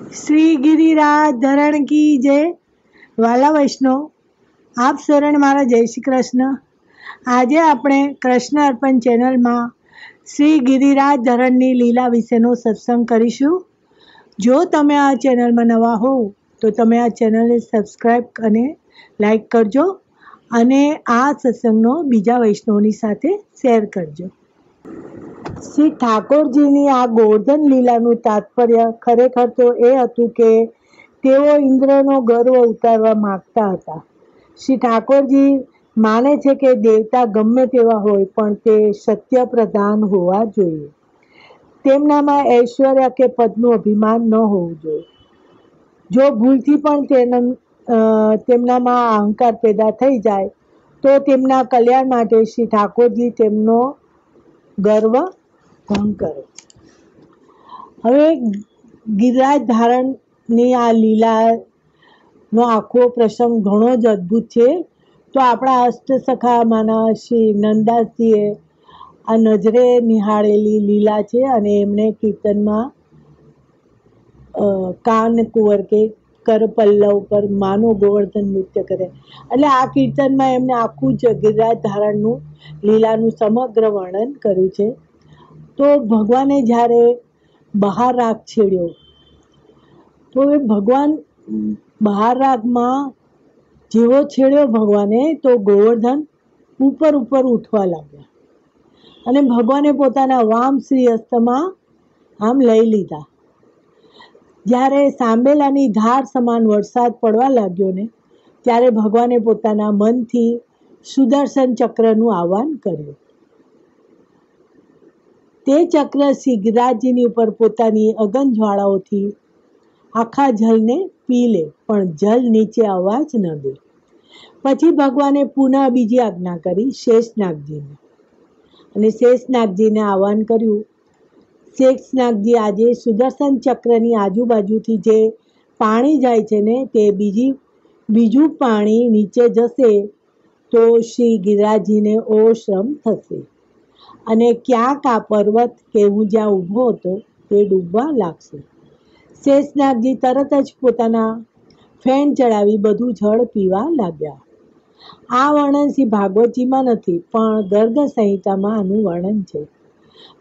શ્રી ગિરિરાજ ધરણ કી જય. વાલા વૈષ્ણવ, આપ સૌને મારા જય શ્રી કૃષ્ણ. આજે આપણે કૃષ્ણ અર્પણ ચેનલમાં શ્રી ગિરિરાજ ધરણની લીલા વિશેનો સત્સંગ કરીશું. જો તમે આ ચેનલમાં નવા હો તો તમે આ ચેનલને સબસ્ક્રાઈબ અને લાઈક કરજો અને આ સત્સંગનો બીજા વૈષ્ણવની સાથે શેર કરજો. શ્રી ઠાકોરજીની આ ગોવર્ધન લીલાનું તાત્પર્ય ખરેખર તો એ હતું કે તેઓ ઇન્દ્રનો ગર્વ ઉતારવા માંગતા હતા. શ્રી ઠાકોરજી માને છે કે દેવતા ગમે તેવા હોય પણ તે સત્ય પ્રધાન હોવા જોઈએ. તેમનામાં ઐશ્વર્ય કે પદનું અભિમાન ન હોવું જોઈએ. જો ભૂલથી પણ તેમનામાં અહંકાર પેદા થઈ જાય તો તેમના કલ્યાણ માટે શ્રી ઠાકોરજી તેમનો ગર્વ ભંગ કરે. હવે ગિરિરાજ ધારણની આ લીલાનો આખો પ્રસંગ ઘણો જ અદ્ભુત છે. તો આપણા અષ્ટસખામાંના શ્રી નંદદાસજીએ આ નજરે નિહાળેલી લીલા છે અને એમણે કીર્તનમાં કાન કુંવર કે કર પલ્લવ પર માનો ગોવર્ધન નૃત્ય કરે. એટલે આ કીર્તનમાં એમને આખું જ ગિરિરાજ ધારણનું લીલાનું સમગ્ર વર્ણન કર્યું છે. તો ભગવાને જ્યારે બહાર રાગ છેડ્યો તો એ ભગવાન બહાર રાગમાં જેવો છેડ્યો ભગવાને તો ગોવર્ધન ઉપર ઉઠવા લાગ્યા અને ભગવાને પોતાના વામ શ્રી હસ્તમાં આમ લઈ લીધા. જ્યારે સાંબેલાની ધાર સમાન વરસાદ પડવા લાગ્યો ને ત્યારે ભગવાને પોતાના મનથી સુદર્શન ચક્રનું આહ્વાન કર્યું. તે ચક્ર શ્રી ગિરિરાજજીની ઉપર પોતાની અગન જ્વાળાઓથી આખા જલને પી લે પણ જલ નીચે આવવા જ ન દે. પછી ભગવાને પુનઃ બીજી આજ્ઞા કરી શેષનાગજીને અને શેષનાગજીને આહ્વાન કર્યું. શેષનાગજી આજે સુદર્શન ચક્રની આજુબાજુથી જે પાણી જાય છે ને તે બીજું પાણી નીચે જશે તો શ્રી ગિરિરાજજીને ઓશ્રમ થશે અને ક્યાંક આ પર્વત કે હું જ્યાં ઊભો હતો તે ડૂબવા લાગશે. શેષનાગજી તરત જ પોતાના ફેણ ચડાવી બધું જળ પીવા લાગ્યા. આ વર્ણન શ્રી ભાગવતજીમાં નથી પણ ગર્ગ સંહિતામાં આનું વર્ણન છે.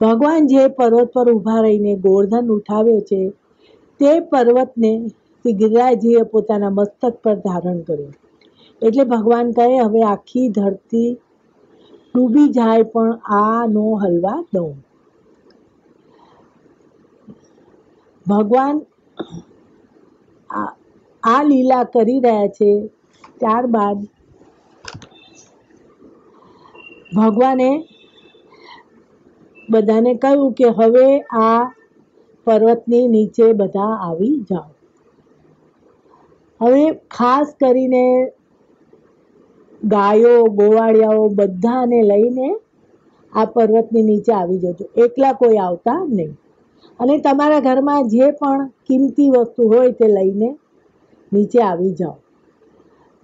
ભગવાન જે પર્વત પર ઊભા રહીને ગોવર્ધન ઉઠાવ્યો છે તે પર્વતને શ્રી ગિરિરાજજીએ પોતાના મસ્તક પર ધારણ કર્યો. એટલે ભગવાન કહે હવે આખી ધરતી ડૂબી જાય પણ આ નો હલવા દઉં. ભગવાન આ લીલા કરી રહ્યા છે. ત્યારબાદ ભગવાને બધાને કહ્યું કે હવે આ પર્વતની નીચે બધા આવી જાઓ. હવે ખાસ કરીને ગાયો ગોવાળિયાઓ બધાને લઈને આ પર્વતની નીચે આવી જજો. એકલા કોઈ આવતા નહીં. અને તમારા ઘરમાં જે પણ કિંમતી વસ્તુ હોય તે લઈને નીચે આવી જાઓ.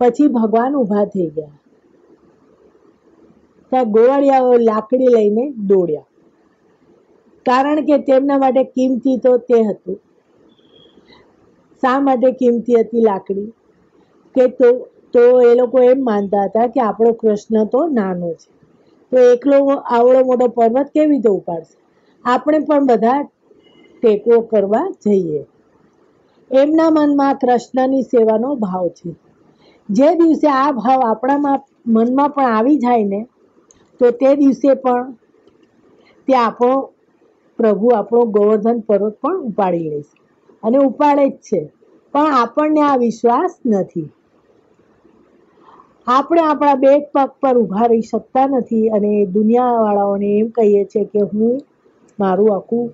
પછી ભગવાન ઊભા થઈ ગયા. ત્યાં ગોવાળિયાઓ લાકડી લઈને દોડ્યા કારણ કે તેમના માટે કિંમતી તો તે હતું. શા માટે કિંમતી હતી લાકડી કે તો એ લોકો એમ માનતા હતા કે આપણો કૃષ્ણ તો નાનો છે તો એકલો આવડો મોટો પર્વત કેવી રીતે ઉપાડશે. આપણે પણ બધા ટેકો કરવા જઈએ. એમના મનમાં કૃષ્ણની સેવાનો ભાવ છે. જે દિવસે આ ભાવ આપણા મનમાં પણ આવી જાય ને તો તે દિવસે પણ તે આપણો પ્રભુ આપણો ગોવર્ધન પર્વત પણ ઉપાડી લેશે અને ઉપાડે જ છે. પણ આપણને આ વિશ્વાસ નથી. આપણે આપણા બે પગ પર ઊભા રહી શકતા નથી અને દુનિયાવાળાઓને એમ કહીએ છીએ કે હું મારું આખું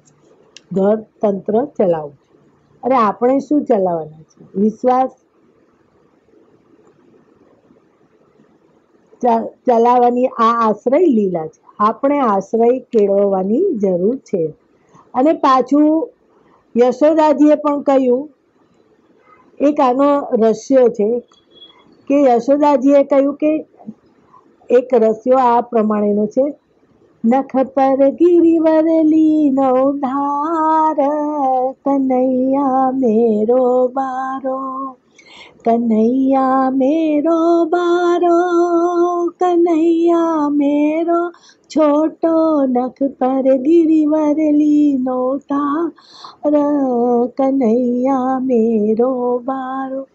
ઘર તંત્ર ચલાવું છું. અરે આપણે શું ચલાવવાના છે? વિશ્વાસ ચલાવવાની આ આશ્રય લીલા છે. આપણે આશ્રય કેળવવાની જરૂર છે. અને પાછું યશોદાજીએ પણ કહ્યું, એક આનો રહસ્ય છે કે યશોદાજીએ કહ્યું કે એક રહસ્ય આ પ્રમાણેનો છે. नख पर गिरिवरली नो धार, कन्हैया मेरो बारो, कन्हैया मेरो बारो, कन्हैया मेरो छोटो, नख पर गिरिवरली नो धार, कन्हैया मेरो बारो।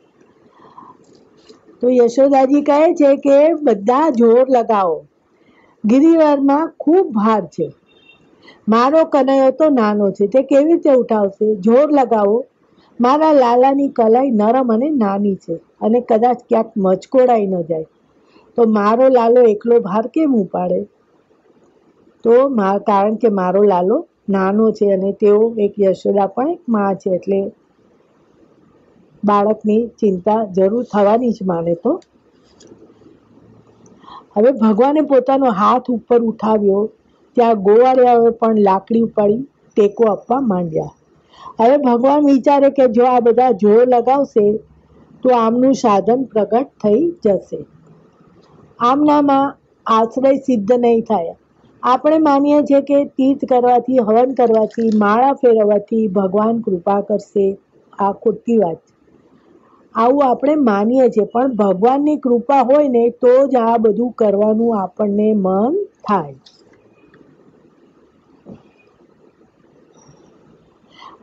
तो यशोदाजी કહે છે કે બધા જોર લગાવો, ગિરિવરમાં ખૂબ ભાર છે, મારો કનૈયો તો નાનો છે, તે કેવી રીતે ઉઠાવશે? જોર લગાવો, મારા લાલાની કલાઈ નરમ અને નાની છે અને કદાચ ક્યાંક મચકોડાઈ ન જાય, તો મારો લાલો એકલો ભાર કેમ ઉપાડે? તો કારણ કે મારો લાલો નાનો છે અને તેઓ એક યશોદા પણ એક માં છે, એટલે બાળકની ચિંતા જરૂર થવાની જ માને. તો હવે ભગવાને પોતાનો હાથ ઉપર ઉઠાવ્યો ત્યાં ગોવાળિયાઓએ પણ લાકડી ઉપાડી ટેકો આપવા માંડ્યા. હવે ભગવાન વિચારે કે જો આ બધા જોર લગાવશે તો આમનું સાધન પ્રગટ થઈ જશે, આમનામાં આશ્રય સિદ્ધ નહીં થાય. આપણે માનીએ છીએ કે તીર્થ કરવાથી, હવન કરવાથી, માળા ફેરવવાથી ભગવાન કૃપા કરશે. આ ખોટી વાત છે. આવું આપણે માનીએ છીએ, પણ ભગવાનની કૃપા હોય ને તો જ આ બધું કરવાનું આપણને મન થાય.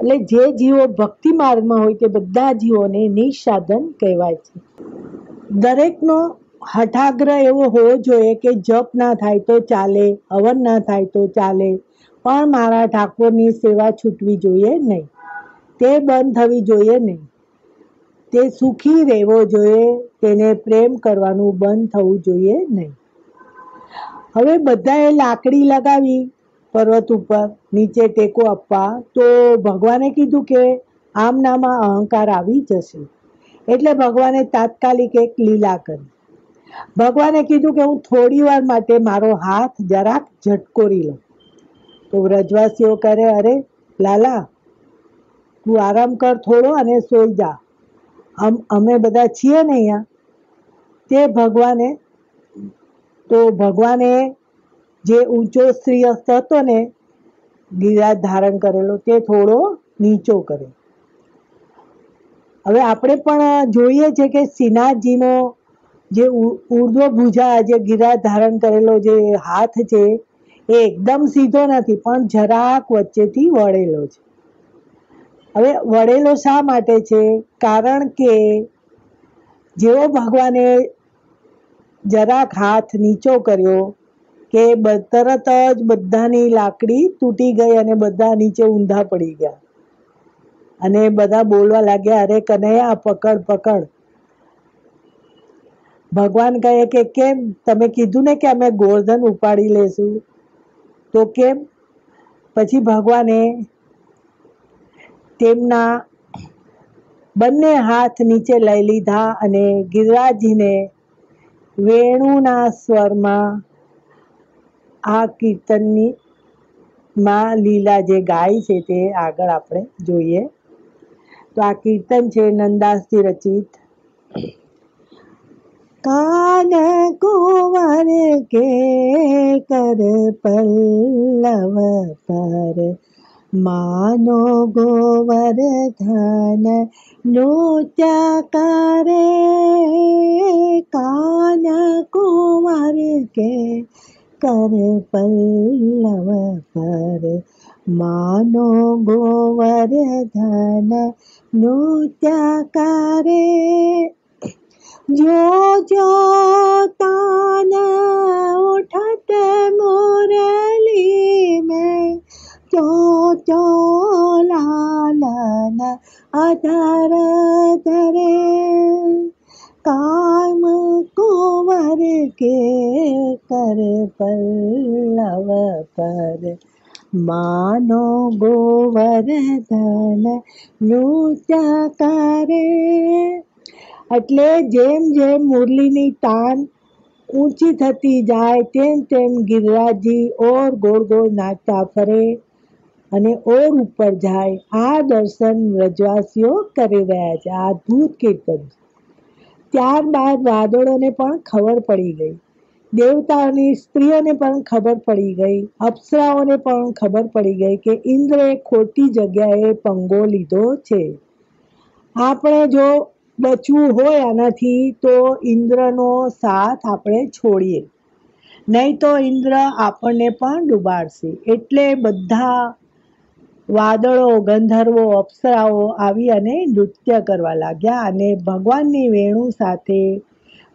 એટલે જે જીવો ભક્તિ માર્ગમાં હોય તે બધા જીવોને નિસાધન કહેવાય છે. દરેકનો હઠાગ્રહ એવો હોવો જોઈએ કે જપ ના થાય તો ચાલે, હવન ના થાય તો ચાલે, પણ મારા ઠાકોરની સેવા છૂટવી જોઈએ નહીં, તે બંધ થવી જોઈએ નહીં, તે સુખી રહેવો જોઈએ, તેને પ્રેમ કરવાનું બંધ થવું જોઈએ નહીં. હવે બધાએ લાકડી લગાવી પર્વત ઉપર નીચે ટેકો આપવા, તો ભગવાને કીધું કે આમનામાં અહંકાર આવી જશે, એટલે ભગવાને તાત્કાલિક એક લીલા કરી. ભગવાને કીધું કે હું થોડી વાર માટે મારો હાથ જરાક ઝટકોરી લઉં. તો વ્રજવાસીઓ કરે, અરે લાલા તું આરામ કર થોડો અને સોઈ જા, અમે બધા છીએ ને અહીંયા. તે ભગવાને જે ઊંચો શ્રીયસ્ત હતો ને ગિરિરાજ ધારણ કરેલો, તે થોડો નીચો કર્યો. હવે આપણે પણ જોઈએ છે કે શ્રીનાથજીનો જે ઉર્ધ્વ ભુજા, જે ગિરિરાજ ધારણ કરેલો જે હાથ છે એ એકદમ સીધો નથી, પણ જરાક વચ્ચેથી વળેલો છે. હવે વળેલો શા માટે છે? કારણ કે જેવો ભગવાને જરાક હાથ નીચો કર્યો કે તરત જ બધાની લાકડી તૂટી ગઈ અને બધા નીચે ઊંધા પડી ગયા અને બધા બોલવા લાગ્યા, અરે કનૈયા પકડ પકડ. ભગવાન કહે કે કેમ? તમે કીધું ને કે અમે ગોવર્ધન ઉપાડી લેશું, તો કેમ? પછી ભગવાને તેમના બંને હાથ નીચે લઈ લીધા અને ગિરિરાજજીને વેણુના સ્વરમાં આ કીર્તનની માં લીલા જે ગાય છે તે આગળ આપણે જોઈએ. તો આ કીર્તન છે નંદાસજી રચિત. કાન કુંવર કે કર પલ્લવ પર, માનો ગોવર્ધન નૃત્ય કરે. કાન કુંવર કે કર પલ્લવ પર, માનો ગોવર્ધન નૃત્ય કરે. जो जो तान उठत मुरली में, चो चो लालन अधर धरे. काम कुंवर के कर पल्लव पर, मानो गोवर्धन नृत्य करे. એટલે જેમ જેમ મુરલીની તાન ઊંચી થતી જાય તેમ તેમ ગિરિરાજજી ઓર ગોળ ગોળ નાચતા ફરે અને ઓર ઉપર જાય. આ દર્શન વ્રજવાસીઓ કરી રહ્યા છે. આ અદ્ભુત કીર્તન. ત્યારબાદ વાદળોને પણ ખબર પડી ગઈ દેવતાઓની સ્ત્રીઓને પણ ખબર પડી ગઈ, અપ્સરાઓને પણ ખબર પડી ગઈ કે ઇન્દ્રએ ખોટી જગ્યાએ પંગો લીધો છે. આપણે જો બચવું હોય આનાથી તો ઇન્દ્રનો સાથ આપણે છોડીએ, નહીં તો ઇન્દ્ર આપણને પણ ડૂબાડશે. એટલે બધા વાદળો, ગંધર્વો, અપ્સરાઓ આવી અને નૃત્ય કરવા લાગ્યા અને ભગવાનની વેણુ સાથે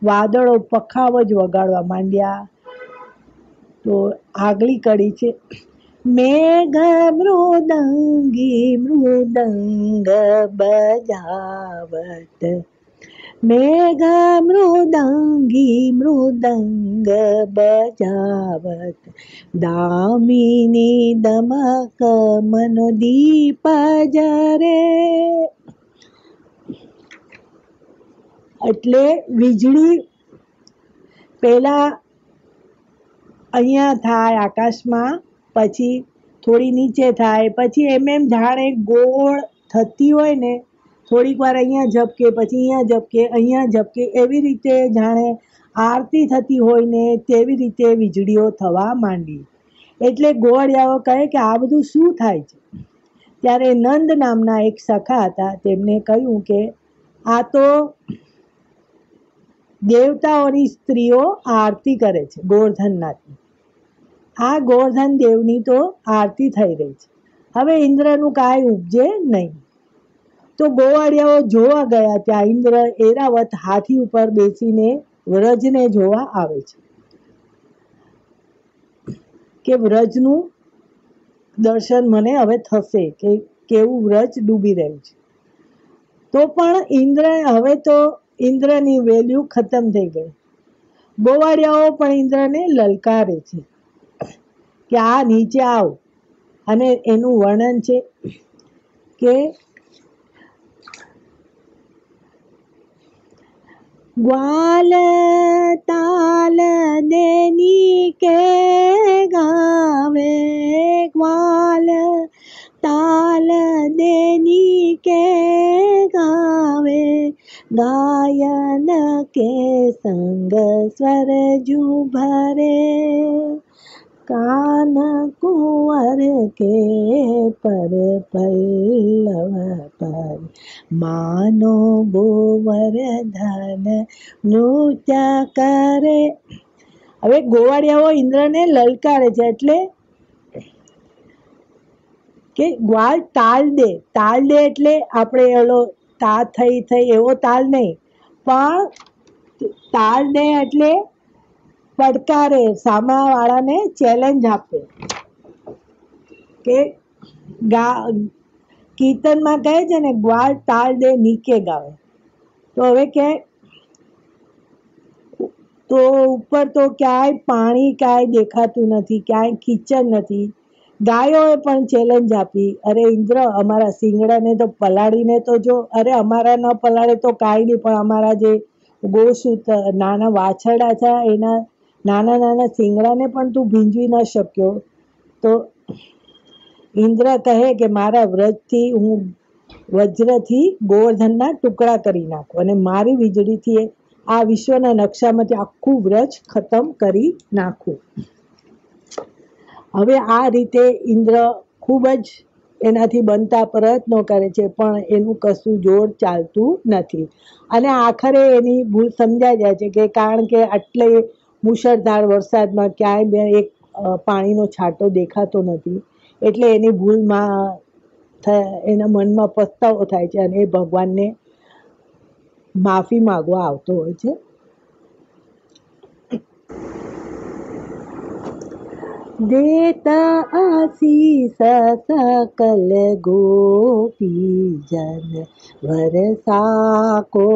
વાદળો પખાવજ વગાડવા માંડ્યા. તો આગલી કડી છે, મેઘ મૃદંગી મૃદંગ બજાવત, મેઘ મૃદંગી મૃદંગ બજાવત, દામિની દમક મનોદીપ જરે. એટલે વીજળી પેલા અહીંયા થાય આકાશમાં, પછી થોડી નીચે થાય, પછી એમ જાણે ગોળ થતી હોય ને, થોડીક વાર અહીંયા ઝબકે, પછી અહીંયા ઝબકે, અહીંયા ઝબકે, એવી રીતે જાણે આરતી થતી હોય ને તેવી રીતે વીજળીઓ થવા માંડી. એટલે ગોવાળિયાઓ કહે કે આ બધું શું થાય છે? ત્યારે નંદ નામના એક સખા હતા, તેમને કહ્યું કે આ તો દેવતાઓની સ્ત્રીઓ આરતી કરે છે ગોવર્ધનનાથની. આ ગોવર્ધન દેવની તો આરતી થઈ રહી છે, હવે ઇન્દ્રનું કાંઈ ઉપજે નહીં. તો ગોવાળિયાઓ જોવા ગયા, ત્યાં ઇન્દ્ર એરાવત હાથી ઉપર બેસીને વ્રજને જોવા આવે છે કે વ્રજનું દર્શન મને હવે થશે, કે કેવું વ્રજ ડૂબી રહ્યું છે. તો પણ ઇન્દ્ર, હવે તો ઇન્દ્રની વેલ્યુ ખતમ થઈ ગઈ. ગોવાળિયાઓ પણ ઇન્દ્રને લલકારે છે કે આ નીચે આવ. અને એનું વર્ણન છે કે ગ્વાલ તાલ દેની કે ગાવે, ગ્વાલ તાલ દેની કે ગાવે, ગાયન के संग स्वर जू भरे, कान कुंवर के पर पल्लव पर, मानो गोवर्धन नृत्य करे. હવે ગોવાળિયાઓ ઇન્દ્રને લલકારે છે, એટલે કે ગ્વાલ તાલ દે. તાલ દે એટલે આપણે એલો તા થઈ એવો તાલ નહીં, પણ તાલ દે એટલે પડકારે, સામાવાળાને ચેલેન્જ આપે. કે કીર્તનમાં કહે છે ને, ગ્વાલ તાલ દે નીકે ગાવે. તો હવે કે તો ઉપર તો ક્યાંય પાણી કાંઈ દેખાતું નથી, ક્યાંય કિચન નથી. ગાયોએ પણ ચેલેન્જ આપી, અરે ઇન્દ્ર અમારા શિંગડાને તો પલાળીને તો જો. અરે અમારા ન પલાળે તો કાંઈ નહીં, પણ અમારા જે ગોસૂત નાના વાછરડા છે એના નાના નાના શિંગડાને પણ તું ભીંજવી ન શક્યો. તો ઇન્દ્ર કહે કે મારા વ્રજથી હું વજ્રથી ગોવર્ધનના ટુકડા કરી નાખું અને મારી વીજળીથી આ વિશ્વના નકશામાંથી આખું વ્રજ ખતમ કરી નાખું. હવે આ રીતે ઇન્દ્ર ખૂબ જ એનાથી બનતા પ્રયત્નો કરે છે, પણ એનું કશું જોર ચાલતું નથી. અને આખરે એની ભૂલ સમજાઈ જાય છે કે કારણ કે આટલે મુશળધાર વરસાદમાં ક્યાંય એક પાણીનો છાંટો દેખાતો નથી, એટલે એની ભૂલમાં એના મનમાં પસ્તાવો થાય છે અને એ ભગવાનને માફી માંગવા આવતો હોય છે. देत आशीष सकल गोपी जन, वर्षा को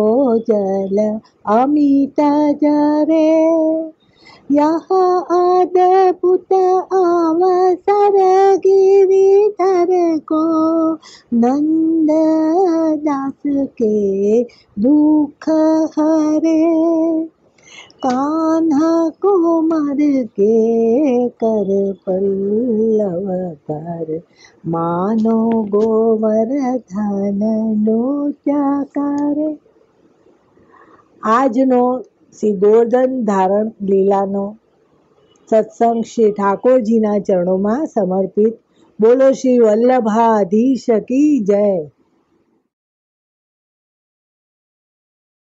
जल अमित जरे, यह अद्भुत अवसर गिरिधर को, नंद दास के दुख हरे, कान्हा कुमार के कर पल्लव पर, मानो गोवर्धन नृत्य करे. આજનો શ્રી ગોવર્ધન ધારણ લીલાનો સત્સંગ શ્રી ઠાકોરજીના ચરણોમાં સમર્પિત. બોલો શ્રી વલ્લભાધીશ કી જય.